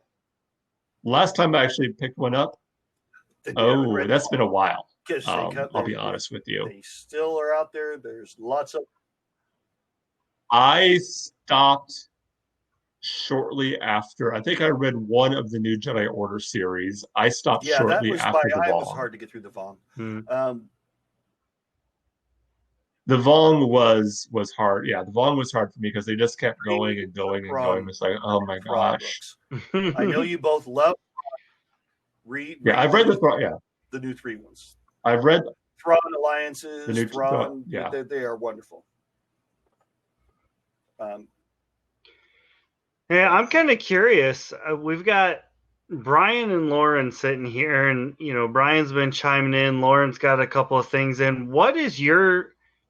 Last time I actually picked one up, that's been a while. I'll be honest with you. They still are out there. There's lots of. I stopped shortly after. I think I read one of the new Jedi Order series. I stopped shortly after the Vong. It was hard to get through the Vong. The Vong was hard. Yeah, the Vong was hard for me because they just kept going and going and going. It's like, oh my gosh. I know you both love. I've read the new 3 ones. I've read Thrawn Alliances. The new Thrawn, they are wonderful. Yeah, I'm kind of curious. We've got Brian and Lauren sitting here, and Brian's been chiming in. Lauren's got a couple of things in. What is you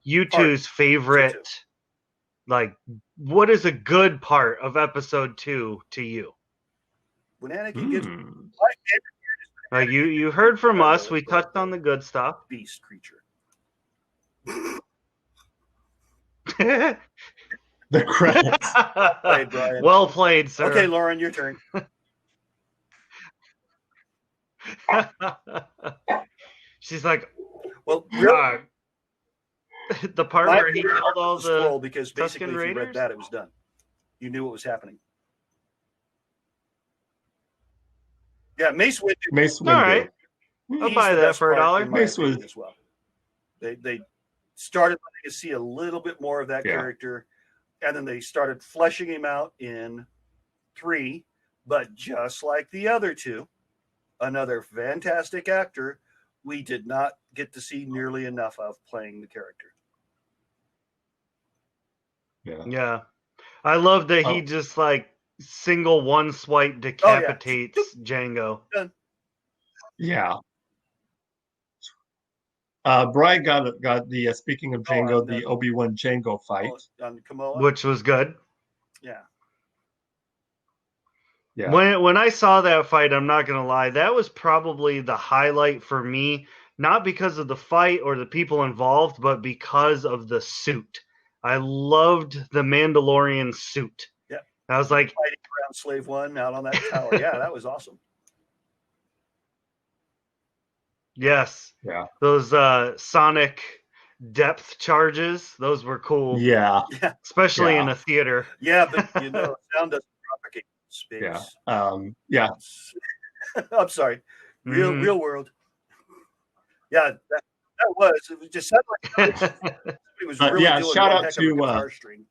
two's favorite? Like, what is a good part of episode 2 to you? When Anakin gets you heard from us. We touched on the good stuff. Beast creature. The credits. Well played, sir. Okay, Lauren, your turn. She's like, well, the part where he killed all the scroll, because basically Tusken if Raiders? you read that, it was done. You knew what was happening. Yeah, Mace Windu. All right, I'll buy that for $1. Mace Windu as well. They started letting us see a little bit more of that character, and then they started fleshing him out in 3. But just like the other 2, another fantastic actor, we did not get to see nearly enough of playing the character. Yeah. I love that he just single one swipe decapitates Django. Done. Yeah. Brian got the speaking of Django, the Obi-Wan Django fight on Kamala, which was good. Yeah. When I saw that fight, I'm not gonna lie, that was probably the highlight for me, not because of the fight or the people involved, but because of the suit. I loved the Mandalorian suit. Yeah. I was like, fighting around Slave One out on that tower. Yeah, that was awesome. Yes. Yeah. Those sonic depth charges, those were cool. Yeah. Especially in a theater. Yeah, but sound doesn't propagate space. Yeah. I'm sorry. Real world. Yeah, it was just sounded like He was really yeah, doing shout one out heck of a to guitar string.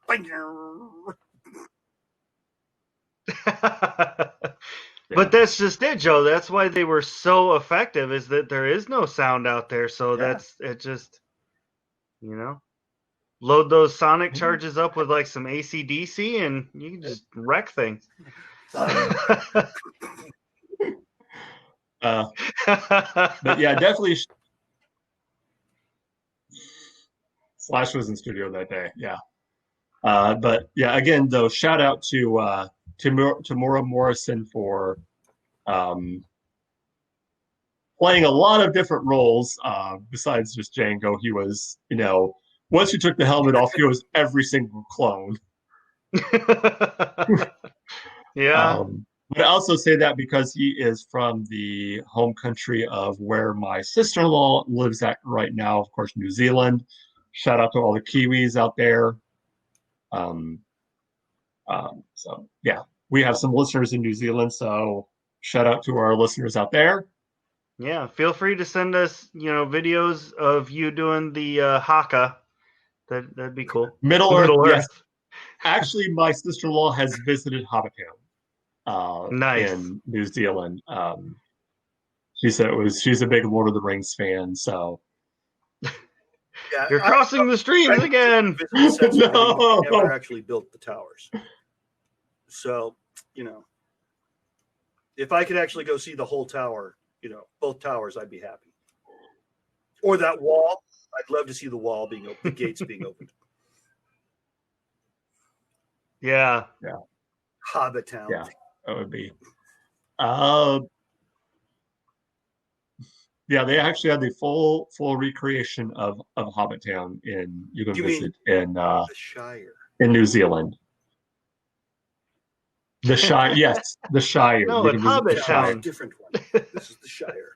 But that's just it, Joe. That's why they were so effective, is that there is no sound out there. So Yeah. that's it. Just, you know, load those sonic charges up with like some AC/DC, and you can just wreck things. But yeah, definitely. Slash was in studio that day. Yeah. But yeah, again, though, shout out to Tamora Morrison for playing a lot of different roles. Besides just Django, he was, once you took the helmet off, he was every single clone. Yeah. But I also say that because he is from the home country of where my sister-in-law lives at right now, of course, New Zealand. Shout out to all the Kiwis out there. So yeah, we have some listeners in New Zealand, so shout out to our listeners out there. Yeah, feel free to send us, videos of you doing the haka. That'd be cool. Middle Earth, yes. Actually, my sister-in-law has visited Hobbitown Nice. in New Zealand. She said she's a big Lord of the Rings fan, so Yeah, you're crossing the streams again. No. Never actually built the towers. So, if I could actually go see the whole tower, both towers, I'd be happy. Or that wall. I'd love to see the wall being open, the gates being opened. Yeah. Hobbitown. Yeah, that would be. Yeah, they actually had the full recreation of Hobbitown you can visit in the Shire. In New Zealand. The Shire, yes, the Shire. No, it's Hobbitown. Different one. This is the Shire.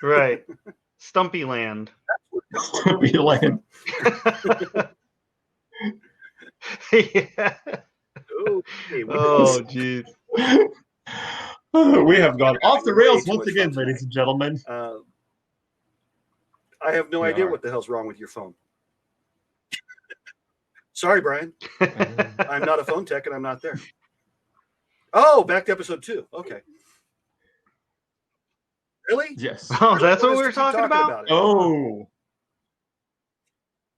Right. Stumpy Land. Stumpy Land. Yeah. Oh, jeez. We have gone off the rails once again, ladies and gentlemen. I have no idea what the hell's wrong with your phone. Sorry, Brian. I'm not a phone tech and I'm not there. Oh, back to episode 2. Okay. Really? Yes. Oh, that's what we were talking about? Oh.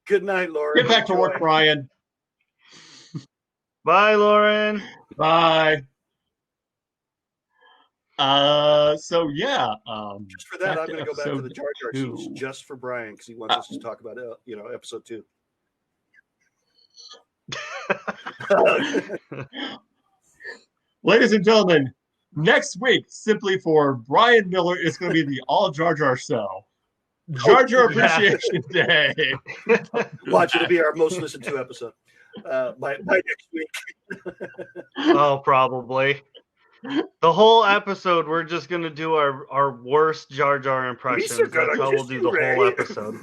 Good night, Lauren. Get back to work, Brian. Bye, Lauren. Bye. So yeah. Just for that, I'm going to go back to the Jar Jar scenes just for Brian because he wants us to talk about episode 2. Ladies and gentlemen, next week, simply for Brian Miller, it's going to be the All Jar Jar Show. Jar Jar Appreciation Day. Watch, it'll be our most listened to episode by next week. Oh, probably. The whole episode, we're just going to do our worst Jar Jar impressions. That's how we'll do the whole episode.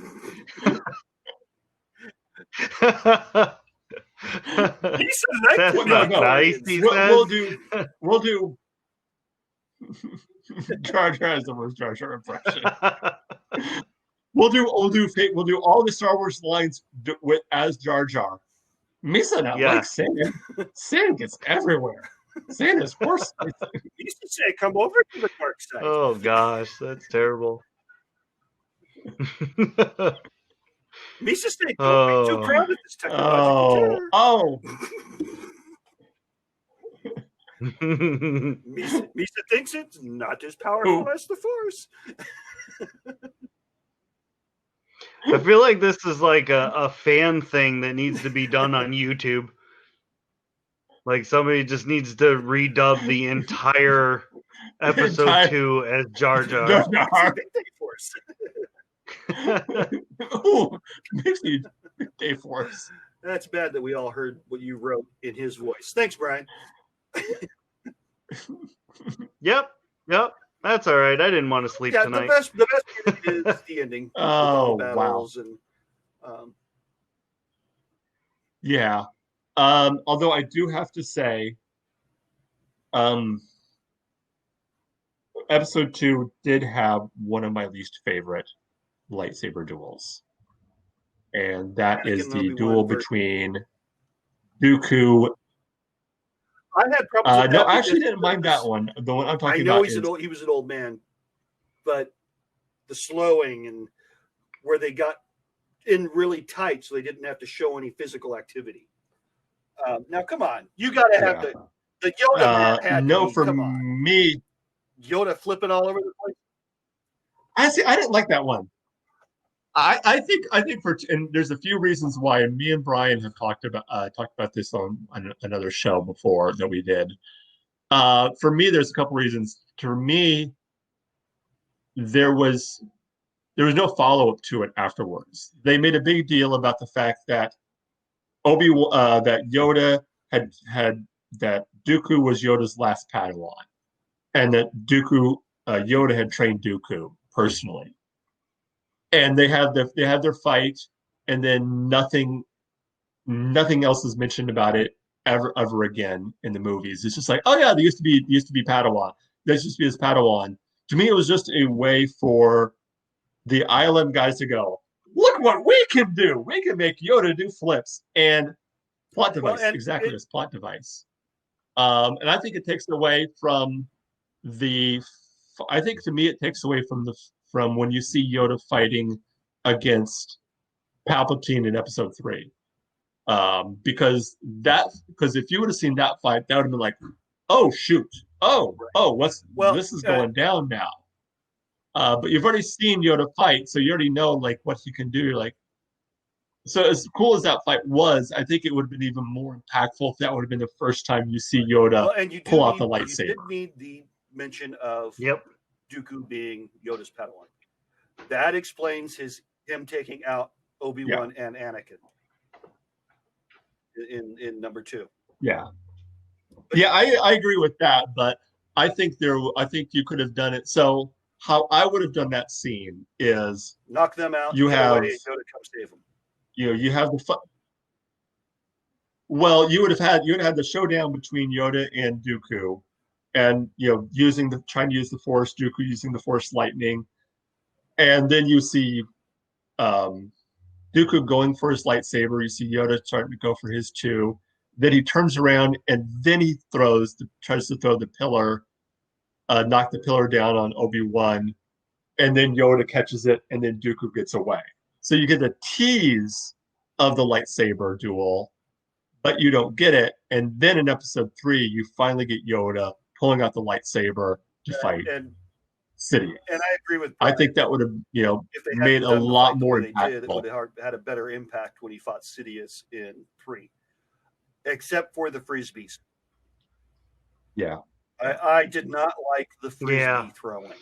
That's not nice, he says. We'll do Jar Jar as the worst Jar Jar impression. We'll do all the Star Wars lines as Jar Jar. Misa not like sand. Sand gets everywhere. Sand is horse. He used to say, "Come over to the dark side." Oh gosh, that's terrible. Misa Snake, don't be too proud of this technological terror. Misa thinks it's not as powerful as the Force. I feel like this is like a fan thing that needs to be done on YouTube. Like somebody just needs to redub the entire episode 2 as Jar Jar. Oh, makes me Day Force. That's bad that we all heard what you wrote in his voice. Thanks, Brian. Yep. That's all right. I didn't want to sleep tonight. The best is the ending. Oh, battles wow. And yeah. Although I do have to say, episode 2 did have one of my least favorite lightsaber duels. and that Anakin is and the Obi-Wan duel versus. between Dooku. I had problems with No, that. I actually because didn't mind that one. The one I'm I talking know about he was an old man, but the slowing and where they got in really tight so they didn't have to show any physical activity. Now, come on. You got to have the Yoda man had to no, be, for come on. me, Yoda flipping all over the place. I didn't like that one. I think and there's a few reasons why. And me and Brian have talked about this on another show before that we did. For me, there's a couple reasons. For me, there was no follow up to it afterwards. They made a big deal about the fact that that Yoda had that Dooku was Yoda's last Padawan, and that Yoda had trained Dooku personally, and they had their fight, and then nothing else is mentioned about it ever again in the movies. It's just like, oh yeah, they used to be Padawan. This used to be his Padawan. To me, it was just a way for the ILM guys to go, look what we can do. We can make Yoda do flips and plot device. Well, Exactly, as plot device. And I think it takes away from the. I think to me, it takes away from when you see Yoda fighting against Palpatine in Episode 3. Because if you would have seen that fight, that would have been like, oh shoot, this is going down now. But you've already seen Yoda fight, so you already know like what he can do. You're like, so as cool as that fight was, I think it would have been even more impactful if that would have been the first time you see Yoda pull out the lightsaber. You did need the mention of Yep. Dooku being Yoda's Padawan. That explains him taking out Obi-Wan and Anakin in number 2. Yeah, I agree with that, but I think you could have done it. So how I would have done that scene is knock them out. You have away, Yoda come save them. You have the well, you would have had the showdown between Yoda and Dooku, and trying to use the Force, Dooku using the Force lightning, and then you see Dooku going for his lightsaber. You see Yoda starting to go for his too. Then he turns around and then he tries to throw the pillar, knock the pillar down on Obi-Wan, and then Yoda catches it, and then Dooku gets away. So you get a tease of the lightsaber duel, but you don't get it. And then in Episode 3, you finally get Yoda pulling out the lightsaber to fight Sidious. And I agree with Brian. I think that would have, if they made a lot more impactful. It would have had a better impact when he fought Sidious in 3, except for the frisbees. Yeah. I did not like the frisbee throwing.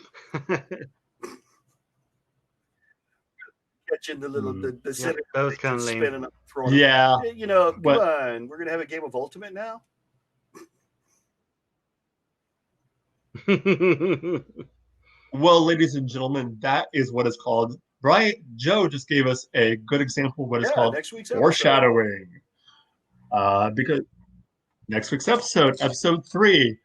Catching the little the center, that was kind of lame. Spinning up, throwing yeah, come on, we're gonna have a game of Ultimate now. Well, ladies and gentlemen, that is what is called. Joe just gave us a good example of what is called next week's foreshadowing. Because next week's episode 3,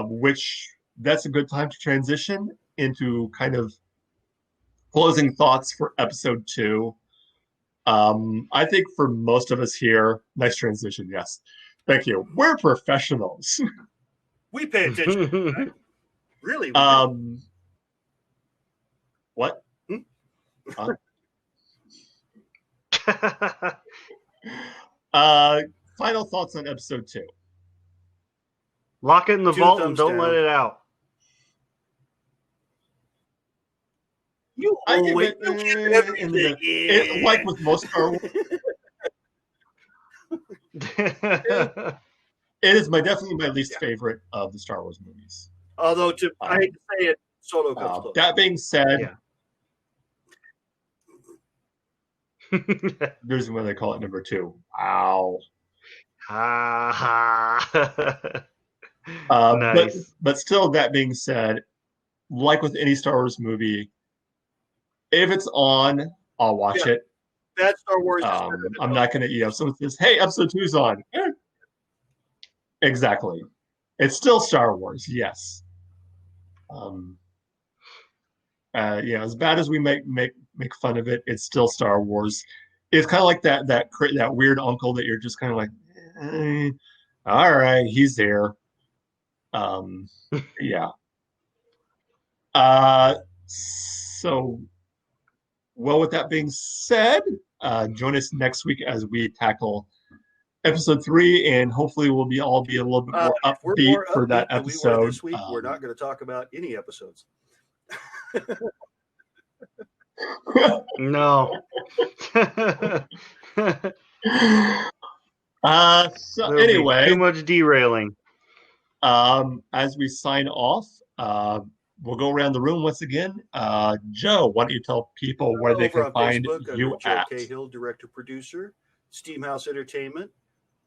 which that's a good time to transition into kind of closing thoughts for episode 2. I think for most of us here, nice transition, yes. Thank you. We're professionals. We pay attention. Right? Really? What? Final thoughts on episode 2. Lock it in the vault and don't let it out. Like with most Star Wars, it is definitely my least favorite of the Star Wars movies. Although, I hate to say it, Solo comes close. That being said, there's when they call it number 2. Wow. Nice. But still, that being said, like with any Star Wars movie, if it's on, I'll watch it. That Star Wars. I'm not going to, someone says, "Hey, episode 2's on." Exactly. It's still Star Wars, yes. as bad as we make fun of it, it's still Star Wars. It's kind of like that weird uncle that you're just kind of like, all right, he's there. Yeah. So, well, with that being said, join us next week as we tackle episode 3, and hopefully we'll be a little bit more If we're upbeat more for that upbeat than we episode. were this week, we're not going to talk about any episodes. No. So anyway, too much derailing. As we sign off, we'll go around the room once again. Joe, why don't you tell people where they can find Facebook, you Joe at? Cahill, director producer, Steamhouse Entertainment,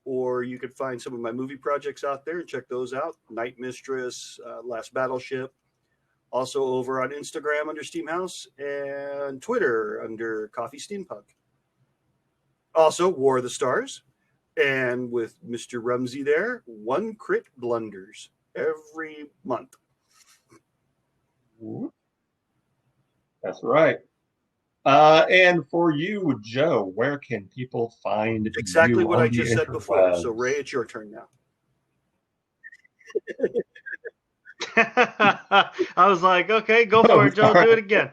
or you can find some of my movie projects out there and check those out. Night Mistress, Last Battleship. Also over on Instagram under Steamhouse and Twitter under Coffee Steampunk. Also War of the Stars. And with Mr. Rumsey there, 1 Crit Blunders every month. That's right. And for you, Joe, where can people find exactly you what on I the just said interwebs? before? So Ray, it's your turn now. I was like, okay, go for it, Joe. Sorry. Do it again.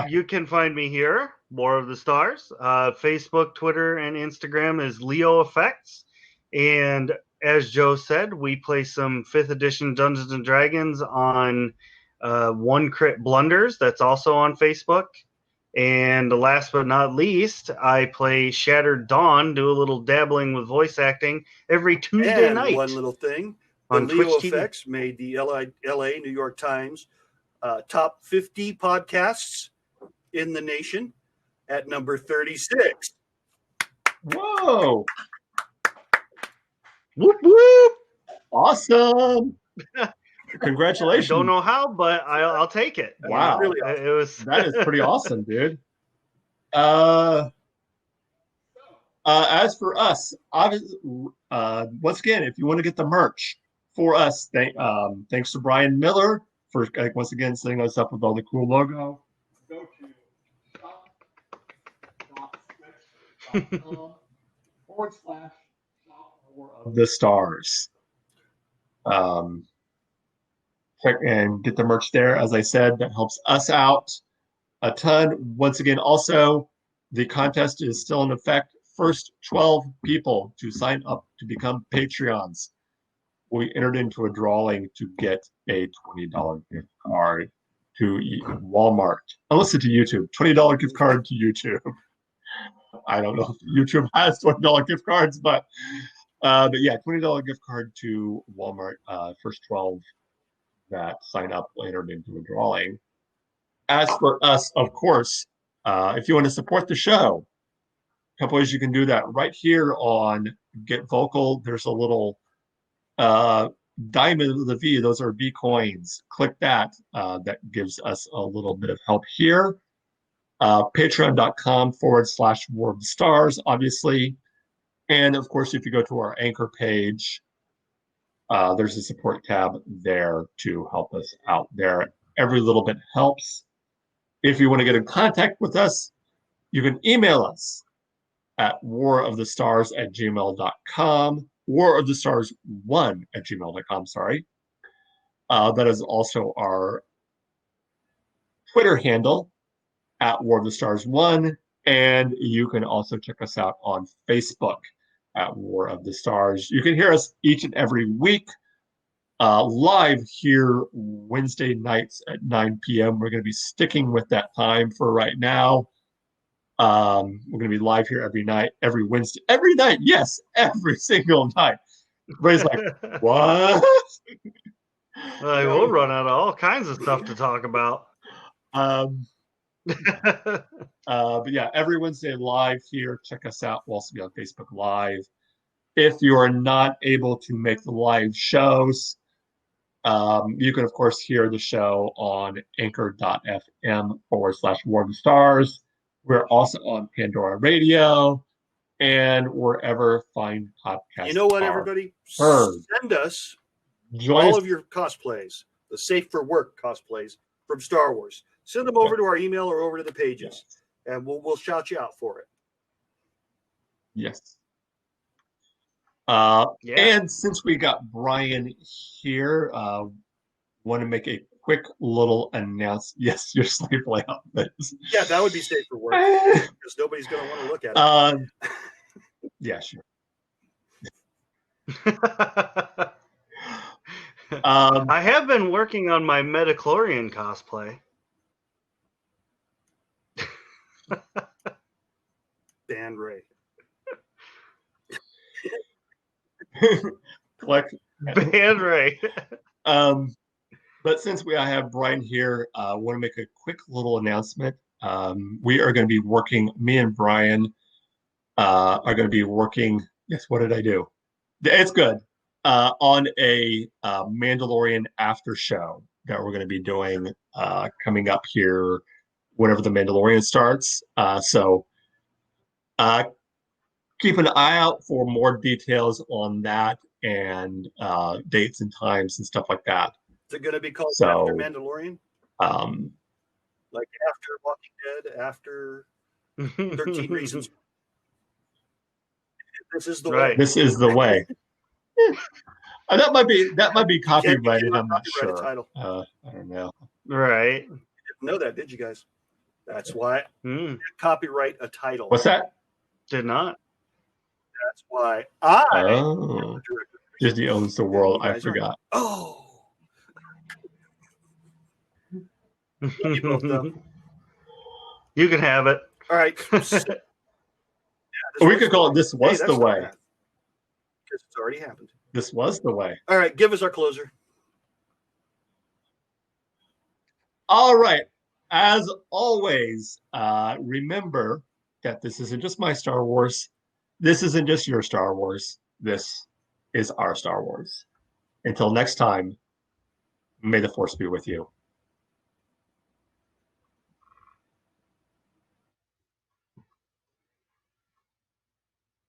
You can find me here, War of the Stars. Facebook, Twitter, and Instagram is Leo Effects. And as Joe said, we play some 5th edition Dungeons and Dragons on 1 Crit Blunders. That's also on Facebook. And last but not least, I play Shattered Dawn, do a little dabbling with voice acting every Tuesday night. One little thing. The On Leo Twitch TV. Effects made the LA New York Times top 50 podcasts in the nation at number 36. Whoa! Whoop whoop! Awesome! Congratulations! I don't know how, but I'll take it. Wow, really awesome. It was that is pretty awesome, dude. As for us, obviously, once again, if you want to get the merch for us, thanks to Brian Miller for once again setting us up with all the cool logo. Go to shop.switch.com/War of the Stars. Check and get the merch there. As I said, that helps us out a ton. Once again, also, the contest is still in effect. First 12 people to sign up to become Patreons. We entered into a drawing to get a $20 gift card to Walmart. Unless to YouTube. $20 gift card to YouTube. I don't know if YouTube has $20 gift cards, but yeah, $20 gift card to Walmart. First 12 that sign up entered into a drawing. As for us, of course, if you want to support the show, a couple ways you can do that. Right here on Get Vocal, there's a little diamond with a V. Those are V coins. Click that. That gives us a little bit of help here. Patreon.com/War of the Stars, obviously. And of course, if you go to our Anchor page, there's a support tab there to help us out there. Every little bit helps. If you want to get in contact with us, you can email us at warofthestars@gmail.com, warofthestars1@gmail.com, sorry. That is also our Twitter handle at warofthestars1, and you can also check us out on Facebook at War of the Stars. You can hear us each and every week live here Wednesday nights at 9 p.m. We're going to be sticking with that time for right now. We're going to be live here every night, every Wednesday, every night. Yes, every single night. Everybody's like, what? We'll run out of all kinds of stuff to talk about. But yeah, every Wednesday live here. Check us out. We'll also be on Facebook Live. If you are not able to make the live shows, you can, of course, hear the show on anchor.fm/War of the Stars. We're also on Pandora Radio and wherever fine podcasts. You know what, are everybody? heard. Send us Join all us. of your cosplays. the safe for work cosplays from Star Wars. Send them over to our email or over to the pages, and we'll shout you out for it. Yes. Yeah. And since we got Brian here, want to make a quick little announcement. Yes, your slave layout. Yeah, that would be safe for work because nobody's going to want to look at it. Yeah, sure. I have been working on my Metachlorian cosplay. Dan Ray. Collect. Band Ray. But since I have Brian here, I want to make a quick little announcement. We are going to be working, me and Brian are going to be working. Yes, what did I do? It's good. On a Mandalorian after show that we're going to be doing coming up here whenever the Mandalorian starts. So keep an eye out for more details on that and dates and times and stuff like that. Is it going to be called So, After Mandalorian? Like after Walking Dead, after 13 Reasons? This is the way. This is the way. That might be copyrighted. I'm not sure. Title. I don't know. Right. You didn't know that, did you guys? That's why copyright a title. What's that? Did not. That's why I. Oh, Disney owns the world. I forgot. Oh. You both, though. You can have it. All right. We could call it "This Was the Way." Because it's already happened. This was the way. All right, give us our closer. All right. As always, remember that this isn't just my Star Wars. This isn't just your Star Wars. This is our Star Wars. Until next time, may the Force be with you.